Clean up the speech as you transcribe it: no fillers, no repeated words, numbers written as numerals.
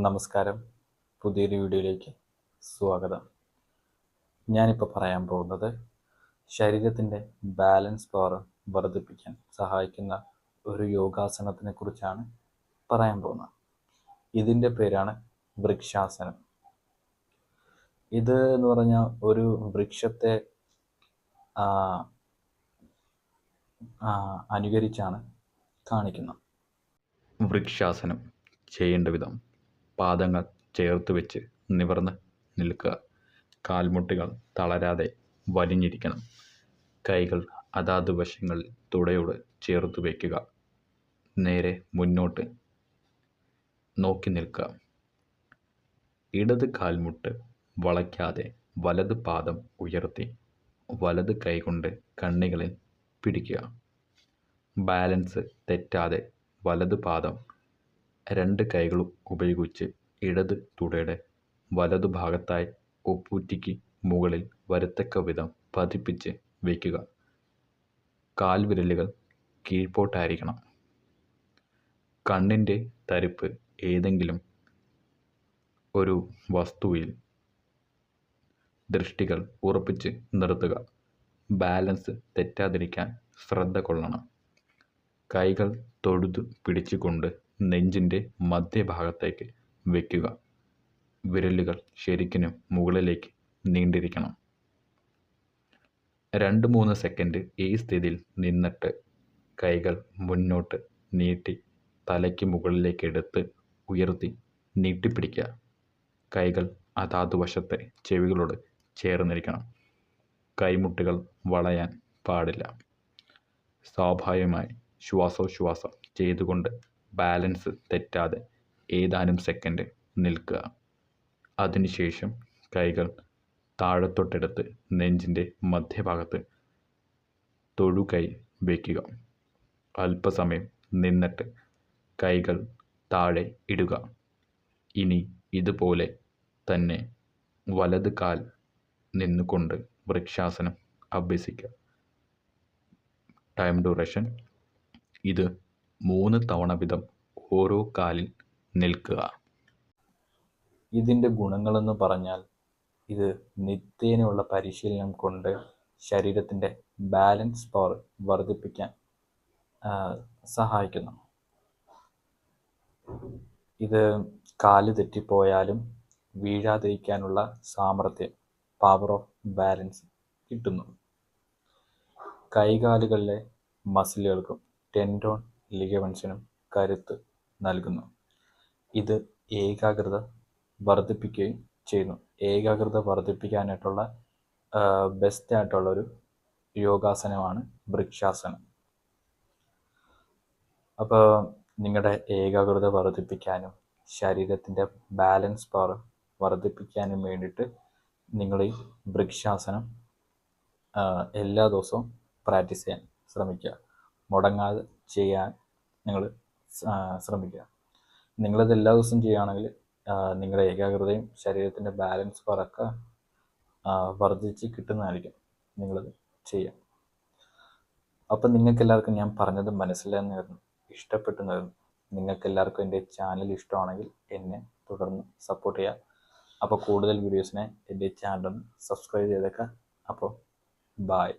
നമസ്കാരം. പുതിയൊരു വീഡിയോയിലേക്ക് സ്വാഗതം. ഞാനിപ്പോൾ പറയാൻ പോകുന്നത് ശരീരത്തിൻ്റെ ബാലൻസ് പവർ വർദ്ധിപ്പിക്കാൻ സഹായിക്കുന്ന ഒരു യോഗാസനത്തിനെ കുറിച്ചാണ് പറയാൻ പോകുന്നത്. ഇതിൻ്റെ പേരാണ് വൃക്ഷാസനം. ഇത് എന്ന് പറഞ്ഞാൽ ഒരു വൃക്ഷത്തെ അനുകരിച്ചാണ് കാണിക്കുന്നത്. വൃക്ഷാസനം ചെയ്യേണ്ട വിധം: പാദങ്ങൾ ചേർത്ത് വെച്ച് നിവർന്ന് നിൽക്കുക. കാൽമുട്ടുകൾ തളരാതെ വലിഞ്ഞിരിക്കണം. കൈകൾ അതാത് വശങ്ങളിൽ തുടയോട് ചേർത്ത് വയ്ക്കുക. നേരെ മുന്നോട്ട് നോക്കി നിൽക്കുക. ഇടത് കാൽമുട്ട് വളയ്ക്കാതെ വലത് പാദം ഉയർത്തി വലത് കൈകൊണ്ട് കണ്ണികളിൽ പിടിക്കുക. ബാലൻസ് തെറ്റാതെ വലത് പാദം രണ്ട് കൈകളും ഉപയോഗിച്ച് ഇടത് തുടയുടെ വലതു ഭാഗത്തായി ഉപ്പൂറ്റിക്ക് മുകളിൽ വരത്തക്ക വിധം പതിപ്പിച്ച് വയ്ക്കുക. കാൽവിരലുകൾ കീഴ്പോട്ടായിരിക്കണം. കണ്ണിൻ്റെ തരിപ്പ് ഏതെങ്കിലും ഒരു വസ്തുവിൽ ദൃഷ്ടികൾ ഉറപ്പിച്ച് നിർത്തുക. ബാലൻസ് തെറ്റാതിരിക്കാൻ ശ്രദ്ധ കൊള്ളണം. കൈകൾ തൊഴുതു പിടിച്ചുകൊണ്ട് നെഞ്ചിൻ്റെ മധ്യഭാഗത്തേക്ക് വയ്ക്കുക. വിരലുകൾ ശരിക്കും മുകളിലേക്ക് നീണ്ടിരിക്കണം. 2-3 സെക്കൻഡ് ഈ സ്ഥിതിയിൽ നിന്നിട്ട് കൈകൾ മുന്നോട്ട് നീട്ടി തലയ്ക്ക് മുകളിലേക്ക് എടുത്ത് ഉയർത്തി നീട്ടിപ്പിടിക്കുക. കൈകൾ അതാത് വശത്തെ ചെവികളോട് ചേർന്നിരിക്കണം. കൈമുട്ടുകൾ വളയാൻ പാടില്ല. സ്വാഭാവികമായി ശ്വാസോച്ഛ്വാസം ചെയ്തുകൊണ്ട് ബാലൻസ് തെറ്റാതെ ഏതാനും സെക്കൻഡ് നിൽക്കുക. അതിനുശേഷം കൈകൾ താഴത്തോട്ടെടുത്ത് നെഞ്ചിൻ്റെ മധ്യഭാഗത്ത് തൊഴുകൈ വയ്ക്കുക. അല്പസമയം നിന്നിട്ട് കൈകൾ താഴെ ഇടുക. ഇനി ഇതുപോലെ തന്നെ വലത് കാൽ നിന്നുകൊണ്ട് വൃക്ഷാസനം അഭ്യസിക്കുക. ടൈം ഡ്യൂറേഷൻ: ഇത് 3 തവണ വീതം ഓരോ കാലിൽ നിൽക്കുക. ഇതിൻ്റെ ഗുണങ്ങളെന്ന് പറഞ്ഞാൽ ഇത് നിത്യേനയുള്ള പരിശീലനം കൊണ്ട് ശരീരത്തിൻ്റെ ബാലൻസ് പവർ വർദ്ധിപ്പിക്കാൻ സഹായിക്കുന്നു. ഇത് കാല് തെറ്റിപ്പോയാലും വീഴാതിരിക്കാനുള്ള സാമർഥ്യം, പവർ ഓഫ് ബാലൻസ് കിട്ടുന്നു. കൈകാലുകളിലെ മസിലുകൾക്കും ടെൻഡോൺ ലിഗമെൻസിനും കരുത്ത് നൽകുന്നു. ഇത് ഏകാഗ്രത വർദ്ധിപ്പിക്കുകയും ചെയ്യുന്നു. ഏകാഗ്രത വർദ്ധിപ്പിക്കാനായിട്ടുള്ള ബെസ്റ്റായിട്ടുള്ളൊരു യോഗാസനമാണ് വൃക്ഷാസനം. അപ്പോൾ നിങ്ങളുടെ ഏകാഗ്രത വർദ്ധിപ്പിക്കാനും ശരീരത്തിൻ്റെ ബാലൻസ് പവർ വർദ്ധിപ്പിക്കാനും വേണ്ടിയിട്ട് നിങ്ങൾ ഈ വൃക്ഷാസനം എല്ലാ ദിവസവും പ്രാക്ടീസ് ചെയ്യാൻ ശ്രമിക്കുക. മുടങ്ങാതെ ചെയ്യാൻ നിങ്ങൾ ശ്രമിക്കുക. നിങ്ങളിത് എല്ലാ ദിവസവും ചെയ്യുകയാണെങ്കിൽ നിങ്ങളുടെ ഏകാഗ്രതയും ശരീരത്തിൻ്റെ ബാലൻസ് പവറൊക്കെ വർദ്ധിച്ച് കിട്ടുന്നതായിരിക്കും. നിങ്ങളത് ചെയ്യാം. അപ്പം നിങ്ങൾക്കെല്ലാവർക്കും ഞാൻ പറഞ്ഞത് മനസ്സിലായെന്ന് കരുതുന്നു, ഇഷ്ടപ്പെട്ടെന്ന് കരുതുന്നു. നിങ്ങൾക്കെല്ലാവർക്കും എൻ്റെ ചാനൽ ഇഷ്ടമാണെങ്കിൽ എന്നെ തുടർന്ന് സപ്പോർട്ട് ചെയ്യുക. അപ്പോൾ കൂടുതൽ വീഡിയോസിനെ എൻ്റെ ചാനലൊന്ന് സബ്സ്ക്രൈബ് ചെയ്തേക്കാം. അപ്പോൾ ബായ്.